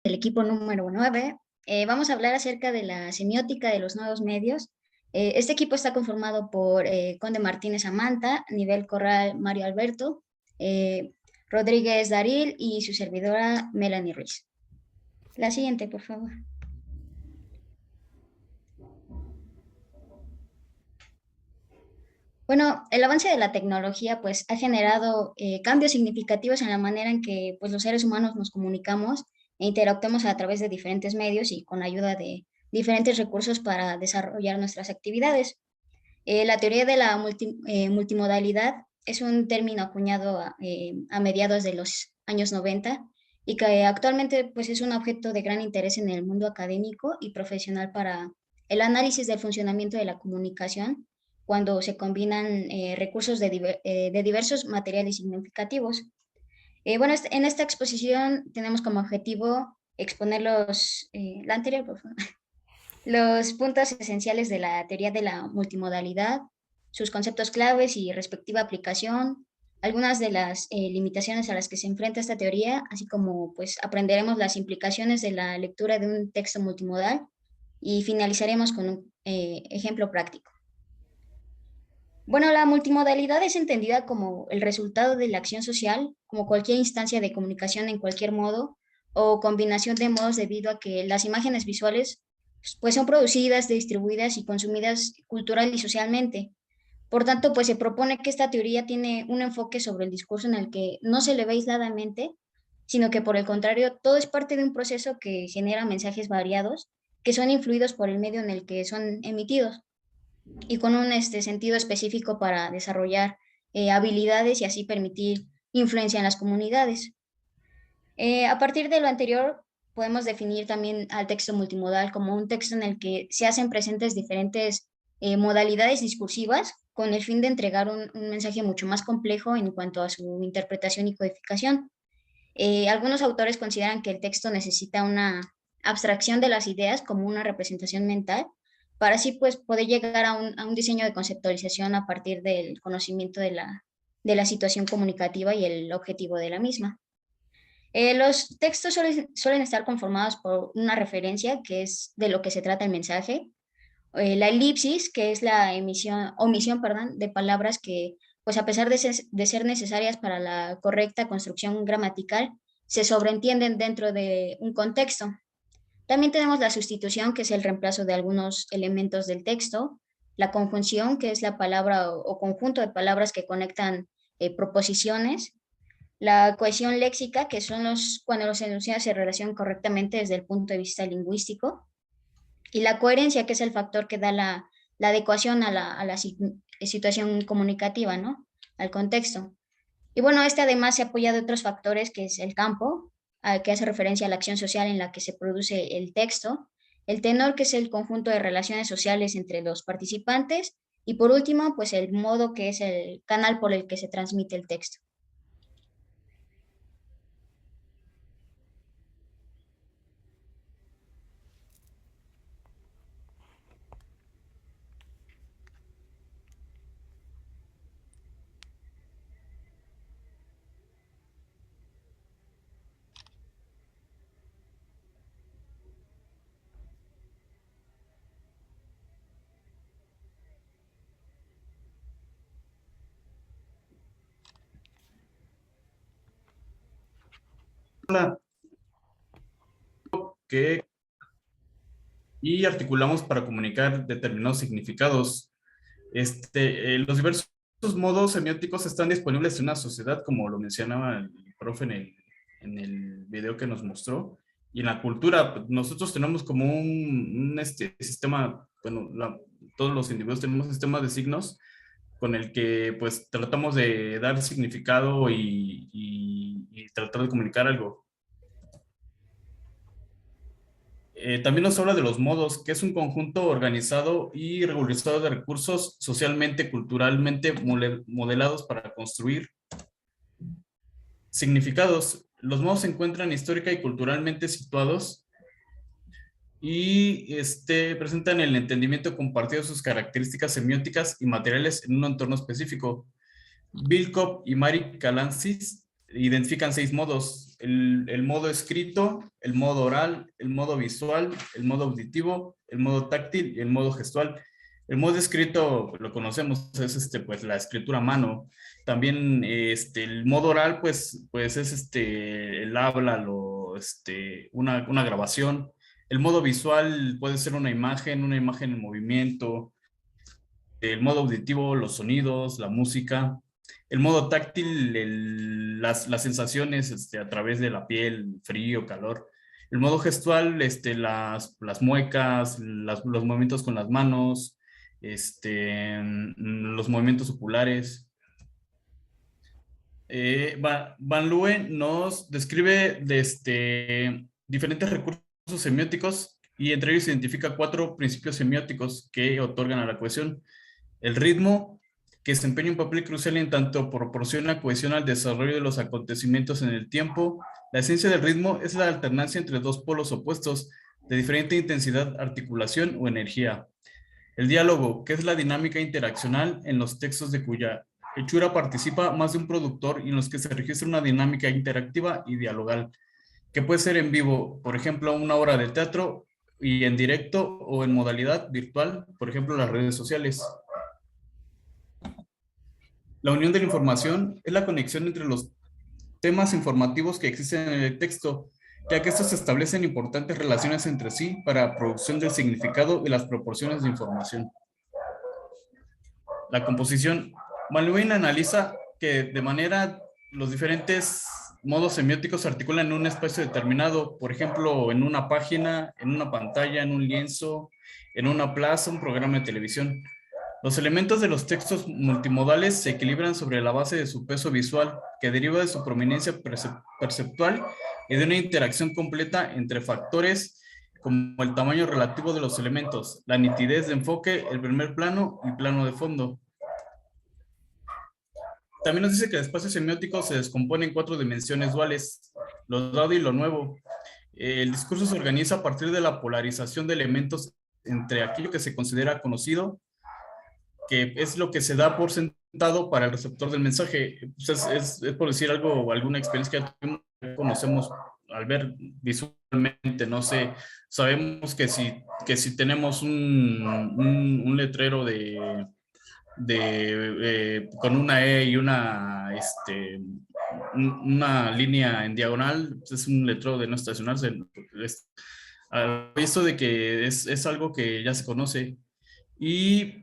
Del equipo número 9. Vamos a hablar acerca de la semiótica de los nuevos medios. Este equipo está conformado por Conde Martínez Samantha, Nivel Corral Mario Alberto, eh, Rodríguez Daril y su servidora Melanie Ruiz. La siguiente, por favor. Bueno, el avance de la tecnología pues ha generado cambios significativos en la manera en que pues los seres humanos nos comunicamos e interactuamos a través de diferentes medios y con ayuda de diferentes recursos para desarrollar nuestras actividades. La teoría de la multimodalidad es un término acuñado a mediados de los años 90 y que actualmente pues es un objeto de gran interés en el mundo académico y profesional para el análisis del funcionamiento de la comunicación cuando se combinan recursos de diversos materiales significativos. Bueno, en esta exposición tenemos como objetivo exponer la anterior, por favor, los puntos esenciales de la teoría de la multimodalidad, sus conceptos claves y respectiva aplicación, algunas de las limitaciones a las que se enfrenta esta teoría, así como pues aprenderemos las implicaciones de la lectura de un texto multimodal y finalizaremos con un ejemplo práctico. Bueno, la multimodalidad es entendida como el resultado de la acción social, como cualquier instancia de comunicación en cualquier modo o combinación de modos debido a que las imágenes visuales pues son producidas, distribuidas y consumidas cultural y socialmente. Por tanto, pues se propone que esta teoría tiene un enfoque sobre el discurso en el que no se le ve aisladamente, sino que por el contrario, todo es parte de un proceso que genera mensajes variados que son influidos por el medio en el que son emitidos y con un sentido específico para desarrollar habilidades y así permitir influencia en las comunidades. A partir de lo anterior, podemos definir también al texto multimodal como un texto en el que se hacen presentes diferentes modalidades discursivas con el fin de entregar un mensaje mucho más complejo en cuanto a su interpretación y codificación. Algunos autores consideran que el texto necesita una abstracción de las ideas como una representación mental para así pues poder llegar a un diseño de conceptualización a partir del conocimiento de la situación comunicativa y el objetivo de la misma. Los textos suelen estar conformados por una referencia, que es de lo que se trata el mensaje, la elipsis, que es la omisión, perdón, de palabras que, pues a pesar de ser necesarias para la correcta construcción gramatical, se sobreentienden dentro de un contexto. También tenemos la sustitución, que es el reemplazo de algunos elementos del texto, la conjunción, que es la palabra o conjunto de palabras que conectan proposiciones, la cohesión léxica, que son cuando los enunciados se relacionan correctamente desde el punto de vista lingüístico, y la coherencia, que es el factor que da la adecuación a la situación comunicativa, ¿no? Al contexto. Y bueno, este además se apoya de otros factores, que es el campo, que hace referencia a la acción social en la que se produce el texto, el tenor, que es el conjunto de relaciones sociales entre los participantes, y por último, pues el modo, que es el canal por el que se transmite el texto. Que y articulamos para comunicar determinados significados. Los diversos modos semióticos están disponibles en una sociedad, como lo mencionaba el profe en el video que nos mostró, y en la cultura. Nosotros tenemos como un sistema, bueno, todos los individuos tenemos un sistema de signos con el que pues tratamos de dar significado y tratar de comunicar algo. También nos habla de los modos, que es un conjunto organizado y regularizado de recursos socialmente, culturalmente modelados para construir significados. Los modos se encuentran histórica y culturalmente situados y presentan el entendimiento compartido de sus características semióticas y materiales en un entorno específico. Bill Cobb y Mary Kalantzis identifican 6 modos, el modo escrito, el modo oral, el modo visual, el modo auditivo, el modo táctil y el modo gestual. El modo escrito lo conocemos, es pues la escritura a mano. También el modo oral pues es el habla, una grabación. El modo visual puede ser una imagen en movimiento. El modo auditivo, los sonidos, la música. El modo táctil, las sensaciones a través de la piel, frío, calor. El modo gestual, las muecas, los movimientos con las manos, los movimientos oculares. Van Leeuwen nos describe diferentes recursos semióticos y entre ellos identifica 4 principios semióticos que otorgan a la cohesión. El ritmo, que desempeña un papel crucial en tanto proporciona cohesión al desarrollo de los acontecimientos en el tiempo. La esencia del ritmo es la alternancia entre 2 polos opuestos de diferente intensidad, articulación o energía. El diálogo, que es la dinámica interaccional en los textos de cuya hechura participa más de un productor y en los que se registra una dinámica interactiva y dialogal, que puede ser en vivo, por ejemplo, una obra de teatro, y en directo o en modalidad virtual, por ejemplo, las redes sociales. La unión de la información es la conexión entre los temas informativos que existen en el texto, ya que estos establecen importantes relaciones entre sí para la producción del significado y las proporciones de información. La composición. Van Leeuwen analiza que de manera los diferentes modos semióticos se articulan en un espacio determinado, por ejemplo, en una página, en una pantalla, en un lienzo, en una plaza, un programa de televisión. Los elementos de los textos multimodales se equilibran sobre la base de su peso visual, que deriva de su prominencia perceptual y de una interacción completa entre factores como el tamaño relativo de los elementos, la nitidez de enfoque, el primer plano y plano de fondo. También nos dice que el espacio semiótico se descompone en 4 dimensiones duales, lo dado y lo nuevo. El discurso se organiza a partir de la polarización de elementos entre aquello que se considera conocido, que es lo que se da por sentado para el receptor del mensaje. Pues es por decir algo o alguna experiencia que conocemos al ver visualmente, no sé, sabemos que si tenemos un letrero con una E y una línea en diagonal, pues es un letrero de no estacionarse. Esto de que es algo que ya se conoce. Y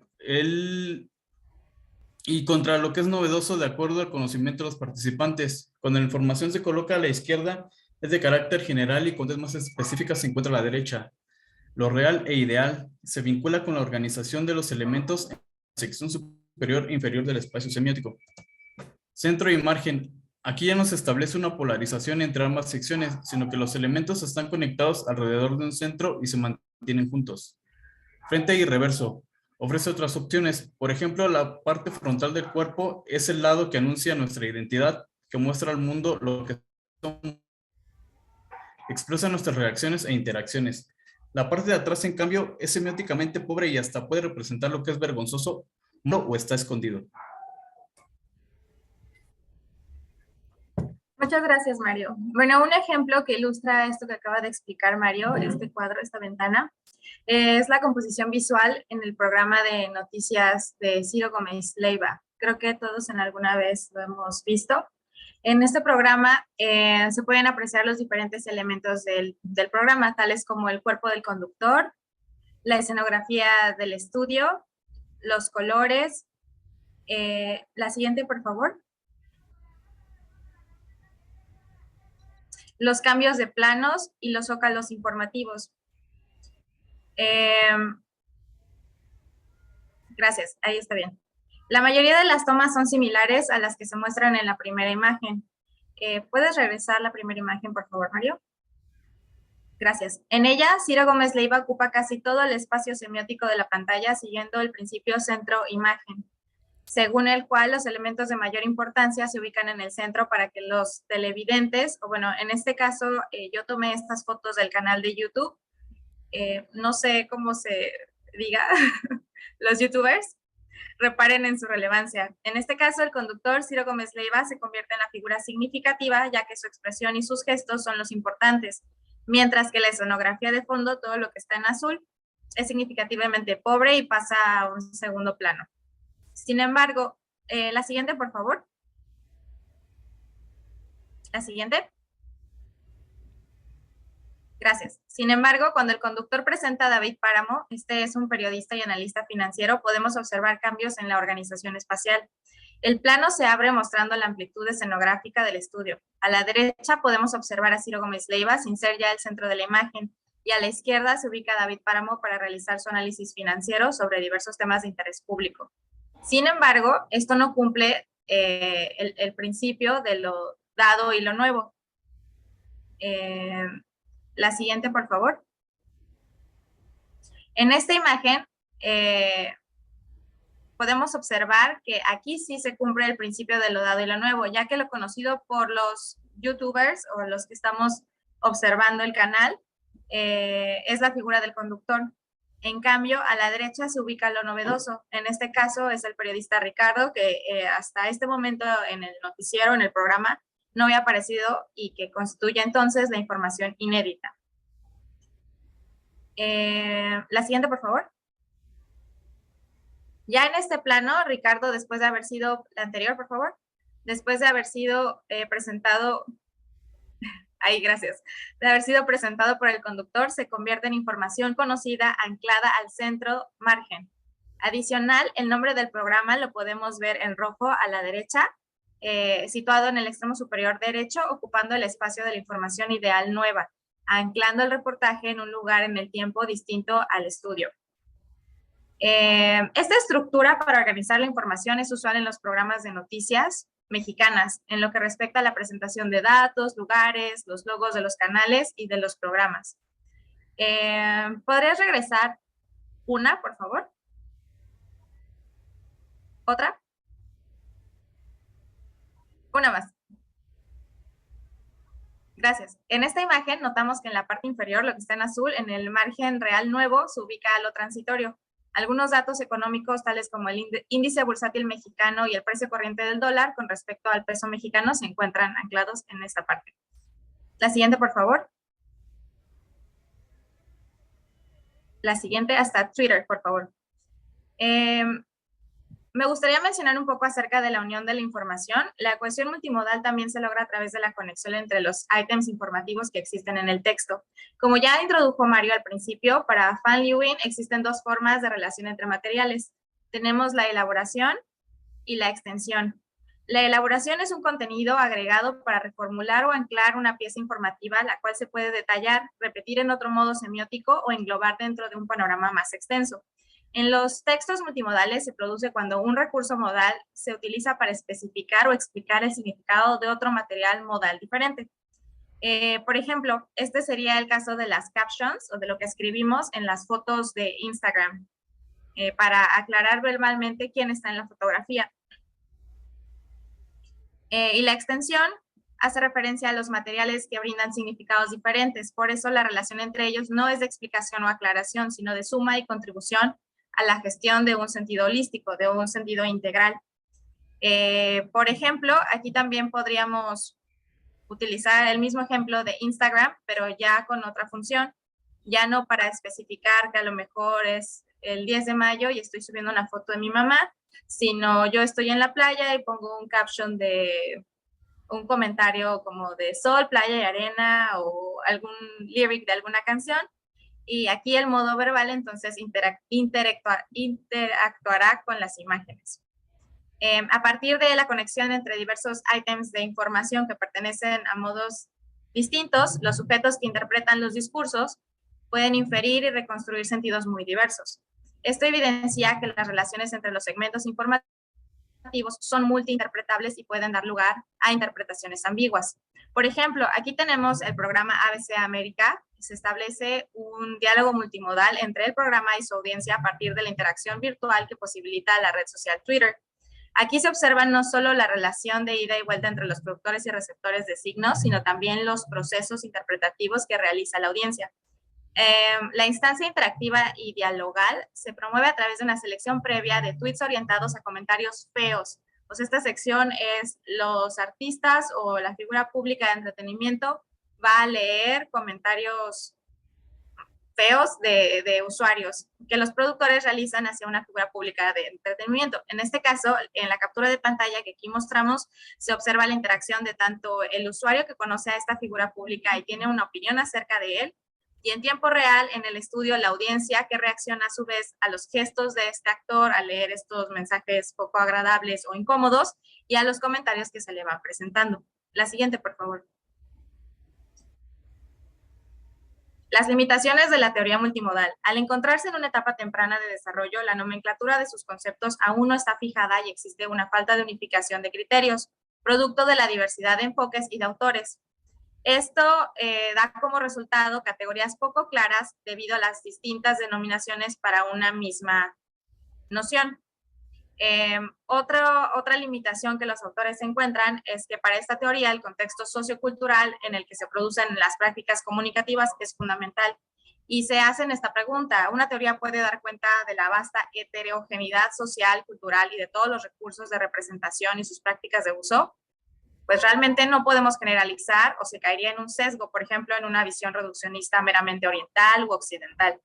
contra lo que es novedoso de acuerdo al conocimiento de los participantes. Cuando la información se coloca a la izquierda, es de carácter general y cuando es más específica se encuentra a la derecha. Lo real e ideal se vincula con la organización de los elementos en la sección superior e inferior del espacio semiótico. Centro y margen. Aquí ya no se establece una polarización entre ambas secciones, sino que los elementos están conectados alrededor de un centro y se mantienen juntos. Frente y reverso. Ofrece otras opciones. Por ejemplo, la parte frontal del cuerpo es el lado que anuncia nuestra identidad, que muestra al mundo lo que somos, expresa nuestras reacciones e interacciones. La parte de atrás, en cambio, es semióticamente pobre y hasta puede representar lo que es vergonzoso o está escondido. Muchas gracias, Mario. Bueno, un ejemplo que ilustra esto que acaba de explicar Mario, este cuadro, esta ventana, es la composición visual en el programa de noticias de Ciro Gómez Leiva. Creo que todos en alguna vez lo hemos visto. En este programa se pueden apreciar los diferentes elementos del programa, tales como el cuerpo del conductor, la escenografía del estudio, los colores. La siguiente, por favor. Los cambios de planos y los zócalos informativos. Gracias, ahí está bien. La mayoría de las tomas son similares a las que se muestran en la primera imagen. ¿Puedes regresar la primera imagen, por favor, Mario? Gracias. En ella, Ciro Gómez Leiva ocupa casi todo el espacio semiótico de la pantalla siguiendo el principio centro-imagen, según el cual los elementos de mayor importancia se ubican en el centro para que los televidentes, o bueno, en este caso yo tomé estas fotos del canal de YouTube, no sé cómo se diga, los youtubers, reparen en su relevancia. En este caso, el conductor Ciro Gómez Leiva se convierte en la figura significativa, ya que su expresión y sus gestos son los importantes, mientras que la escenografía de fondo, todo lo que está en azul, es significativamente pobre y pasa a un segundo plano. Sin embargo, la siguiente, por favor. La siguiente. Gracias. Sin embargo, cuando el conductor presenta a David Páramo, este es un periodista y analista financiero, podemos observar cambios en la organización espacial. El plano se abre mostrando la amplitud escenográfica del estudio. A la derecha podemos observar a Ciro Gómez Leiva sin ser ya el centro de la imagen, y a la izquierda se ubica David Páramo para realizar su análisis financiero sobre diversos temas de interés público. Sin embargo, esto no cumple el principio de lo dado y lo nuevo. La siguiente, por favor. En esta imagen podemos observar que aquí sí se cumple el principio de lo dado y lo nuevo, ya que lo conocido por los youtubers o los que estamos observando el canal es la figura del conductor. En cambio, a la derecha se ubica lo novedoso. En este caso es el periodista Ricardo, que hasta este momento en el noticiero, en el programa, no había aparecido y que constituye entonces la información inédita. La siguiente, por favor. Ya en este plano, Ricardo, después de haber sido, la anterior, por favor, después de haber sido presentado, ahí, gracias, de haber sido presentado por el conductor, se convierte en información conocida anclada al centro margen. Adicional, el nombre del programa lo podemos ver en rojo a la derecha, situado en el extremo superior derecho, ocupando el espacio de la información ideal nueva, anclando el reportaje en un lugar en el tiempo distinto al estudio. Esta estructura para organizar la información es usual en los programas de noticias mexicanas, en lo que respecta a la presentación de datos, lugares, los logos de los canales y de los programas. ¿Podrías regresar una, por favor? ¿Otra? Una más. Gracias. En esta imagen notamos que en la parte inferior, lo que está en azul, en el margen real nuevo, se ubica lo transitorio. Algunos datos económicos, tales como el índice bursátil mexicano y el precio corriente del dólar con respecto al peso mexicano, se encuentran anclados en esta parte. La siguiente, por favor. La siguiente, hasta Twitter, por favor. Me gustaría mencionar un poco acerca de la unión de la información. La cohesión multimodal también se logra a través de la conexión entre los ítems informativos que existen en el texto. Como ya introdujo Mario al principio, para Van Leeuwen existen dos formas de relación entre materiales. Tenemos la elaboración y la extensión. La elaboración es un contenido agregado para reformular o anclar una pieza informativa, la cual se puede detallar, repetir en otro modo semiótico o englobar dentro de un panorama más extenso. En los textos multimodales se produce cuando un recurso modal se utiliza para especificar o explicar el significado de otro material modal diferente. Por ejemplo, este sería el caso de las captions o de lo que escribimos en las fotos de Instagram para aclarar verbalmente quién está en la fotografía. Y la extensión hace referencia a los materiales que brindan significados diferentes. Por eso la relación entre ellos no es de explicación o aclaración, sino de suma y contribución a la gestión de un sentido holístico, de un sentido integral. Por ejemplo, aquí también podríamos utilizar el mismo ejemplo de Instagram, pero ya con otra función, ya no para especificar que a lo mejor es el 10 de mayo y estoy subiendo una foto de mi mamá, sino yo estoy en la playa y pongo un caption de un comentario como de sol, playa y arena o algún lyric de alguna canción. Y aquí el modo verbal entonces interactuará con las imágenes. A partir de la conexión entre diversos ítems de información que pertenecen a modos distintos, los sujetos que interpretan los discursos pueden inferir y reconstruir sentidos muy diversos. Esto evidencia que las relaciones entre los segmentos informativos son multiinterpretables y pueden dar lugar a interpretaciones ambiguas. Por ejemplo, aquí tenemos el programa ABC América. Se establece un diálogo multimodal entre el programa y su audiencia a partir de la interacción virtual que posibilita la red social Twitter. Aquí se observa no solo la relación de ida y vuelta entre los productores y receptores de signos, sino también los procesos interpretativos que realiza la audiencia. La instancia interactiva y dialogal se promueve a través de una selección previa de tweets orientados a comentarios feos. Pues esta sección es los artistas o la figura pública de entretenimiento va a leer comentarios feos de usuarios que los productores realizan hacia una figura pública de entretenimiento. En este caso, en la captura de pantalla que aquí mostramos, se observa la interacción de tanto el usuario que conoce a esta figura pública y tiene una opinión acerca de él, y en tiempo real, en el estudio, la audiencia que reacciona a su vez a los gestos de este actor al leer estos mensajes poco agradables o incómodos y a los comentarios que se le van presentando. La siguiente, por favor. Las limitaciones de la teoría multimodal. Al encontrarse en una etapa temprana de desarrollo, la nomenclatura de sus conceptos aún no está fijada y existe una falta de unificación de criterios, producto de la diversidad de enfoques y de autores. Esto da como resultado categorías poco claras debido a las distintas denominaciones para una misma noción. Otra limitación que los autores encuentran es que para esta teoría el contexto sociocultural en el que se producen las prácticas comunicativas es fundamental. Y se hacen esta pregunta: ¿una teoría puede dar cuenta de la vasta heterogeneidad social, cultural y de todos los recursos de representación y sus prácticas de uso? Pues realmente no podemos generalizar o se caería en un sesgo, por ejemplo, en una visión reduccionista meramente oriental u occidental.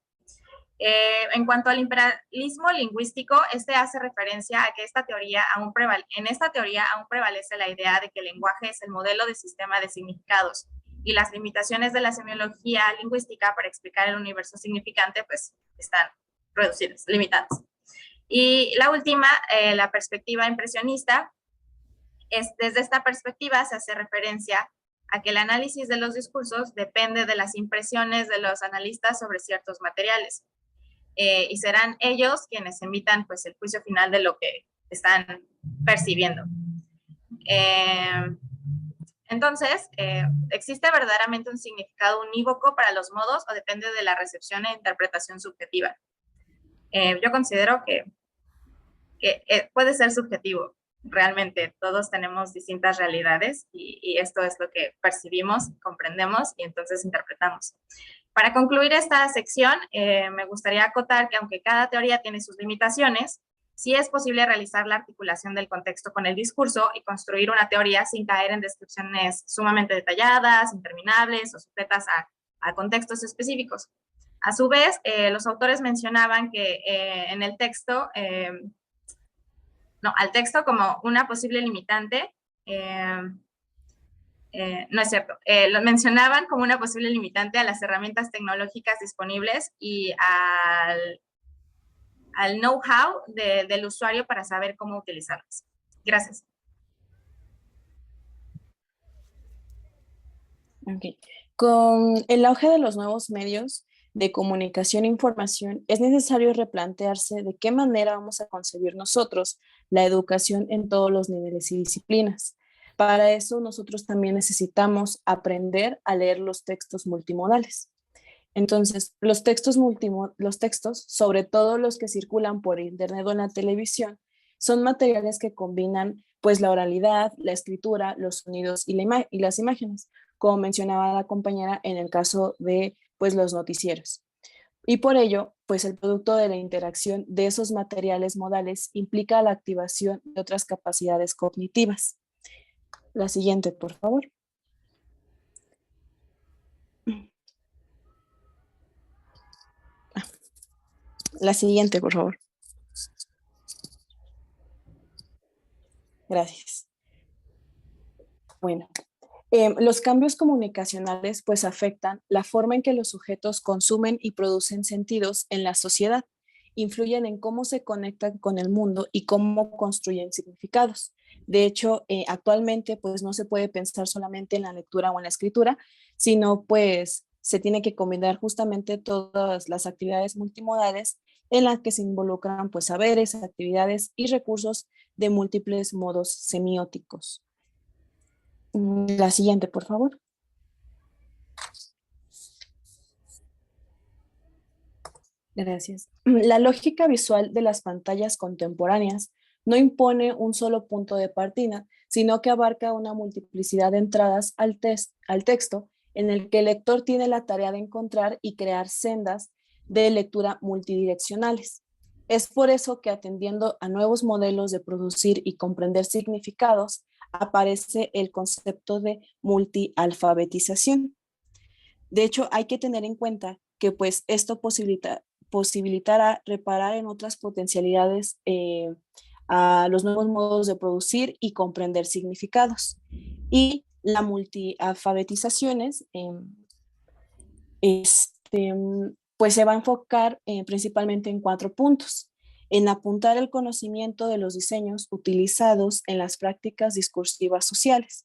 En cuanto al imperialismo lingüístico, este hace referencia a que en esta teoría aún prevalece la idea de que el lenguaje es el modelo de sistema de significados y las limitaciones de la semiología lingüística para explicar el universo significante pues están reducidas, limitadas. Y la última, la perspectiva impresionista. Desde esta perspectiva se hace referencia a que el análisis de los discursos depende de las impresiones de los analistas sobre ciertos materiales. Y serán ellos quienes emitan pues, el juicio final de lo que están percibiendo. Entonces, ¿existe verdaderamente un significado unívoco para los modos o depende de la recepción e interpretación subjetiva? Yo considero que puede ser subjetivo. Realmente todos tenemos distintas realidades y esto es lo que percibimos, comprendemos y entonces interpretamos. Para concluir esta sección, me gustaría acotar que aunque cada teoría tiene sus limitaciones, sí es posible realizar la articulación del contexto con el discurso y construir una teoría sin caer en descripciones sumamente detalladas, interminables o sujetas a contextos específicos. A su vez, los autores mencionaban que en el texto, al texto como una posible limitante, no es cierto, lo mencionaban como una posible limitante a las herramientas tecnológicas disponibles y al know-how del usuario para saber cómo utilizarlas. Gracias. Okay. Con el auge de los nuevos medios de comunicación e información, es necesario replantearse de qué manera vamos a concebir nosotros la educación en todos los niveles y disciplinas. Para eso nosotros también necesitamos aprender a leer los textos multimodales. Entonces, los textos, sobre todo los que circulan por internet o en la televisión, son materiales que combinan pues la oralidad, la escritura, los sonidos y las imágenes, como mencionaba la compañera en el caso de pues los noticieros. Y por ello, pues el producto de la interacción de esos materiales modales implica la activación de otras capacidades cognitivas. La siguiente, por favor. La siguiente, por favor. Gracias. Bueno, los cambios comunicacionales pues afectan la forma en que los sujetos consumen y producen sentidos en la sociedad, influyen en cómo se conectan con el mundo y cómo construyen significados. De hecho, actualmente pues no se puede pensar solamente en la lectura o en la escritura, sino pues se tiene que combinar justamente todas las actividades multimodales en las que se involucran pues saberes, actividades y recursos de múltiples modos semióticos. La siguiente, por favor. Gracias. La lógica visual de las pantallas contemporáneas no impone un solo punto de partida, sino que abarca una multiplicidad de entradas al texto en el que el lector tiene la tarea de encontrar y crear sendas de lectura multidireccionales. Es por eso que atendiendo a nuevos modelos de producir y comprender significados, aparece el concepto de multialfabetización. De hecho, hay que tener en cuenta que pues esto posibilitará reparar en otras potencialidades a los nuevos modos de producir y comprender significados. Y la multialfabetización pues se va a enfocar principalmente en 4 puntos. En apuntar el conocimiento de los diseños utilizados en las prácticas discursivas sociales,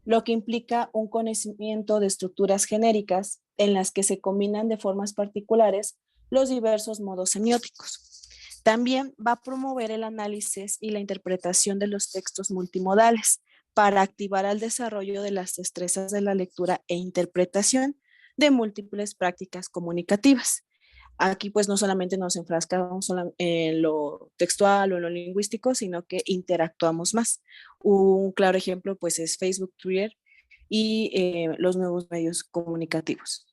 lo que implica un conocimiento de estructuras genéricas en las que se combinan de formas particulares los diversos modos semióticos. También va a promover el análisis y la interpretación de los textos multimodales para activar el desarrollo de las destrezas de la lectura e interpretación de múltiples prácticas comunicativas. Aquí pues no solamente nos enfrascamos en lo textual o en lo lingüístico, sino que interactuamos más. Un claro ejemplo pues es Facebook, Twitter y los nuevos medios comunicativos.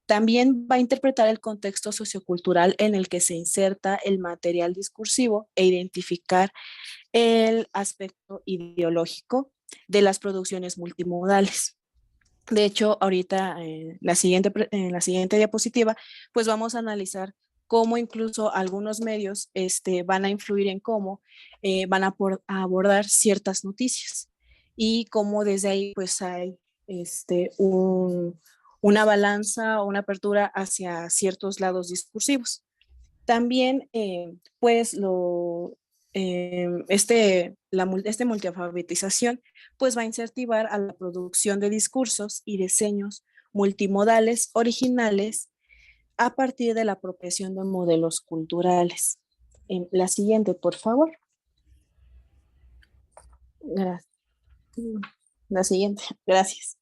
También va a interpretar el contexto sociocultural en el que se inserta el material discursivo e identificar el aspecto ideológico de las producciones multimodales. De hecho, ahorita en la siguiente diapositiva, pues vamos a analizar cómo incluso algunos medios van a influir en cómo van a abordar ciertas noticias y cómo desde ahí pues hay una balanza o una apertura hacia ciertos lados discursivos. También pues esta multialfabetización pues va a incentivar a la producción de discursos y diseños multimodales originales a partir de la apropiación de modelos culturales. La siguiente, por favor. Gracias. La siguiente, gracias.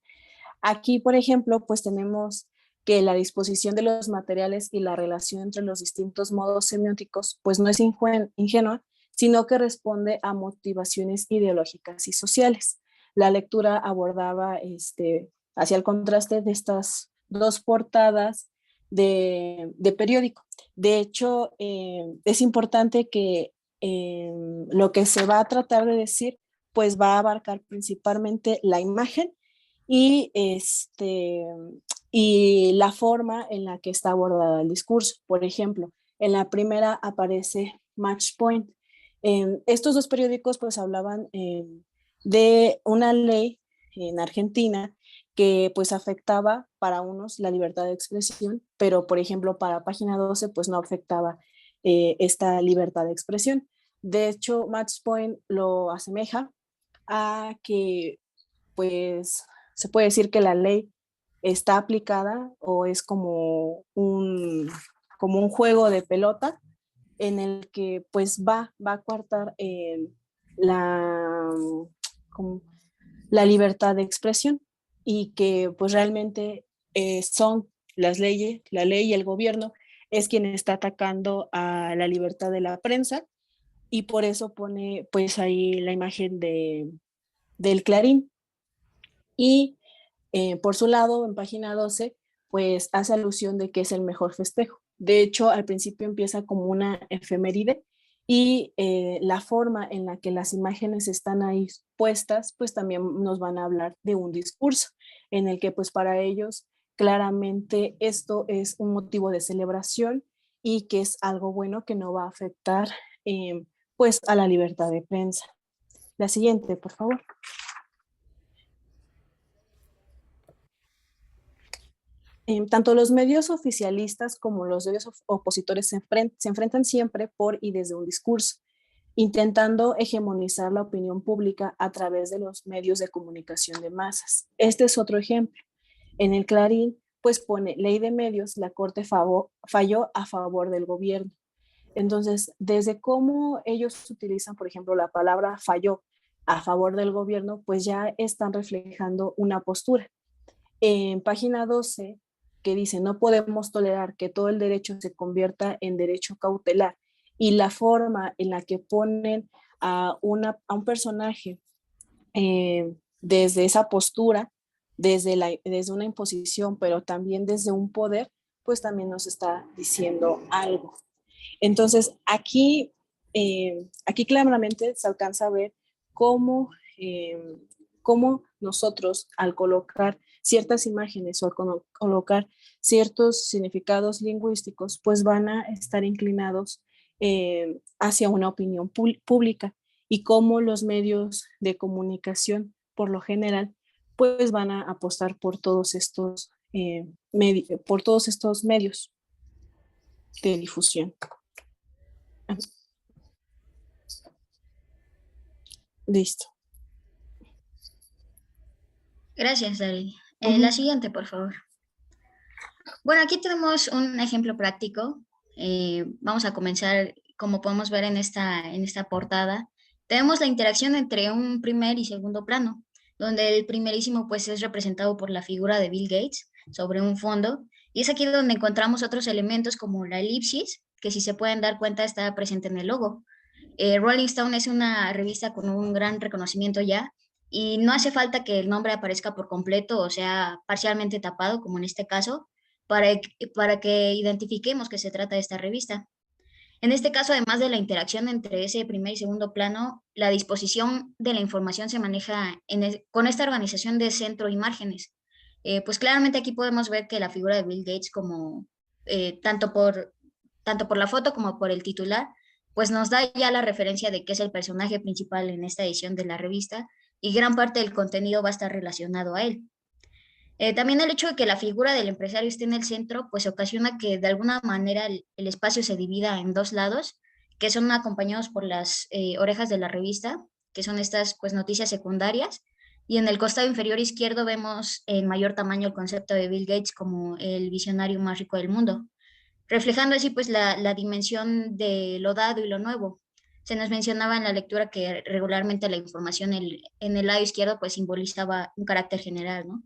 Aquí, por ejemplo, pues tenemos que la disposición de los materiales y la relación entre los distintos modos semióticos pues no es ingenua, sino que responde a motivaciones ideológicas y sociales. La lectura abordaba hacia el contraste de estas 2 portadas de periódico. De hecho, es importante que lo que se va a tratar de decir pues va a abarcar principalmente la imagen y, y la forma en la que está abordada el discurso. Por ejemplo, en la primera aparece Match Point. Estos 2 periódicos pues hablaban de una ley en Argentina que pues afectaba para unos la libertad de expresión, pero por ejemplo para Página 12 pues no afectaba esta libertad de expresión. De hecho, Match Point lo asemeja a que pues se puede decir que la ley está aplicada o es como un juego de pelota en el que pues va a coartar la, la libertad de expresión y que pues realmente son las leyes, la ley y el gobierno es quien está atacando a la libertad de la prensa y por eso pone pues ahí la imagen del Clarín. Y por su lado, en Página 12, pues hace alusión de que es el mejor festejo. De hecho, al principio empieza como una efeméride y la forma en la que las imágenes están ahí puestas, pues también nos van a hablar de un discurso en el que pues para ellos claramente esto es un motivo de celebración y que es algo bueno que no va a afectar pues a la libertad de prensa. La siguiente, por favor. Tanto los medios oficialistas como los medios opositores se enfrentan siempre por y desde un discurso, intentando hegemonizar la opinión pública a través de los medios de comunicación de masas. Este es otro ejemplo. En el Clarín, pues pone ley de medios, la Corte falló a favor del gobierno. Entonces, desde cómo ellos utilizan, por ejemplo, la palabra falló a favor del gobierno, pues ya están reflejando una postura. En Página 12, que dice, no podemos tolerar que todo el derecho se convierta en derecho cautelar, y la forma en la que ponen a un personaje desde esa postura, desde una imposición, pero también desde un poder, pues también nos está diciendo algo. Entonces, aquí claramente se alcanza a ver cómo, cómo nosotros al colocar ciertas imágenes o al colocar ciertos significados lingüísticos, pues van a estar inclinados hacia una opinión pública y cómo los medios de comunicación, por lo general, pues van a apostar por todos estos, por todos estos medios de difusión. Listo. Gracias, Dari. La siguiente, por favor. Bueno, aquí tenemos un ejemplo práctico. Vamos a comenzar, como podemos ver en esta portada. Tenemos la interacción entre un primer y segundo plano, donde el primerísimo pues es representado por la figura de Bill Gates sobre un fondo, y es aquí donde encontramos otros elementos como la elipsis, que si se pueden dar cuenta está presente en el logo. Rolling Stone es una revista con un gran reconocimiento ya, y no hace falta que el nombre aparezca por completo o sea parcialmente tapado, como en este caso, para que identifiquemos que se trata de esta revista. En este caso, además de la interacción entre ese primer y segundo plano, la disposición de la información se maneja con esta organización de centro y márgenes. Pues claramente aquí podemos ver que la figura de Bill Gates, como tanto por la foto como por el titular, pues nos da ya la referencia de que es el personaje principal en esta edición de la revista y gran parte del contenido va a estar relacionado a él. También el hecho de que la figura del empresario esté en el centro, pues ocasiona que de alguna manera el espacio se divida en dos lados, que son acompañados por las orejas de la revista, que son estas pues noticias secundarias, y en el costado inferior izquierdo vemos en mayor tamaño el concepto de Bill Gates como el visionario más rico del mundo, reflejando así pues la dimensión de lo dado y lo nuevo. Se nos mencionaba en la lectura que regularmente la información en el lado izquierdo pues simbolizaba un carácter general, ¿no?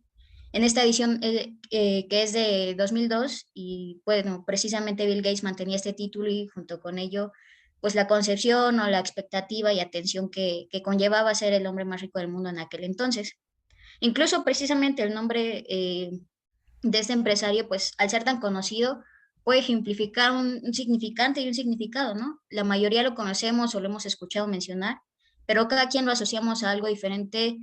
En esta edición, que es de 2002, y bueno, precisamente Bill Gates mantenía este título y junto con ello, pues la concepción o la expectativa y atención que conllevaba ser el hombre más rico del mundo en aquel entonces. Incluso precisamente el nombre de este empresario, pues al ser tan conocido, puede ejemplificar un significante y un significado, ¿no? La mayoría lo conocemos o lo hemos escuchado mencionar, pero cada quien lo asociamos a algo diferente.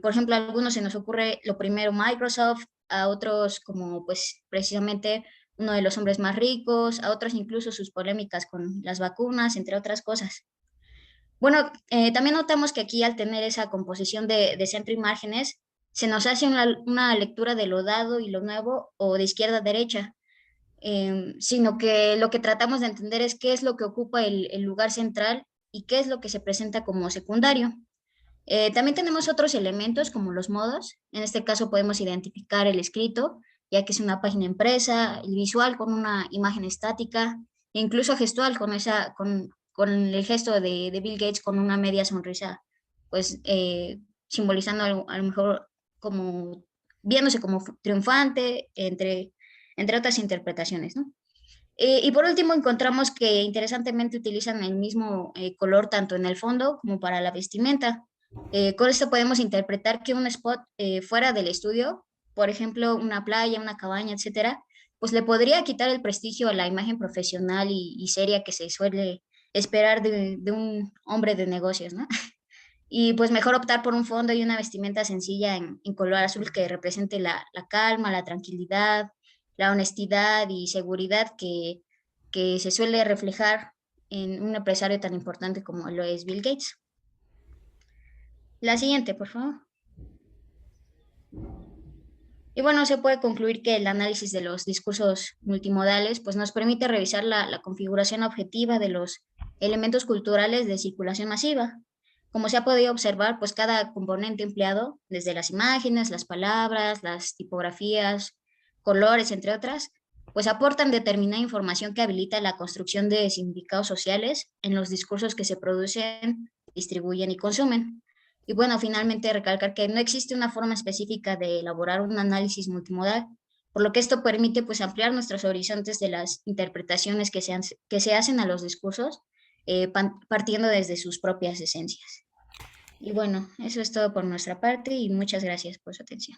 Por ejemplo, a algunos se nos ocurre lo primero Microsoft, a otros como pues precisamente uno de los hombres más ricos, a otros incluso sus polémicas con las vacunas, entre otras cosas. Bueno, también notamos que aquí al tener esa composición de centro y márgenes, se nos hace una lectura de lo dado y lo nuevo o de izquierda a derecha, sino que lo que tratamos de entender es qué es lo que ocupa el lugar central y qué es lo que se presenta como secundario. También tenemos otros elementos como los modos. En este caso podemos identificar el escrito, ya que es una página impresa, el visual con una imagen estática, e incluso gestual con el gesto de Bill Gates con una media sonrisa, pues simbolizando a lo mejor como viéndose como triunfante, entre otras interpretaciones, ¿no? Y por último, encontramos que interesantemente utilizan el mismo color tanto en el fondo como para la vestimenta. Con esto podemos interpretar que un spot fuera del estudio, por ejemplo, una playa, una cabaña, etcétera, pues le podría quitar el prestigio a la imagen profesional y seria que se suele esperar de un hombre de negocios, ¿no? Y pues mejor optar por un fondo y una vestimenta sencilla en color azul que represente la calma, la tranquilidad, la honestidad y seguridad que se suele reflejar en un empresario tan importante como lo es Bill Gates. La siguiente, por favor. Y bueno, se puede concluir que el análisis de los discursos multimodales pues, nos permite revisar la configuración objetiva de los elementos culturales de circulación masiva. Como se ha podido observar, pues cada componente empleado, desde las imágenes, las palabras, las tipografías, colores, entre otras, pues aportan determinada información que habilita la construcción de significados sociales en los discursos que se producen, distribuyen y consumen. Y bueno, finalmente recalcar que no existe una forma específica de elaborar un análisis multimodal, por lo que esto permite pues ampliar nuestros horizontes de las interpretaciones que se hacen a los discursos, partiendo desde sus propias esencias. Y bueno, eso es todo por nuestra parte y muchas gracias por su atención.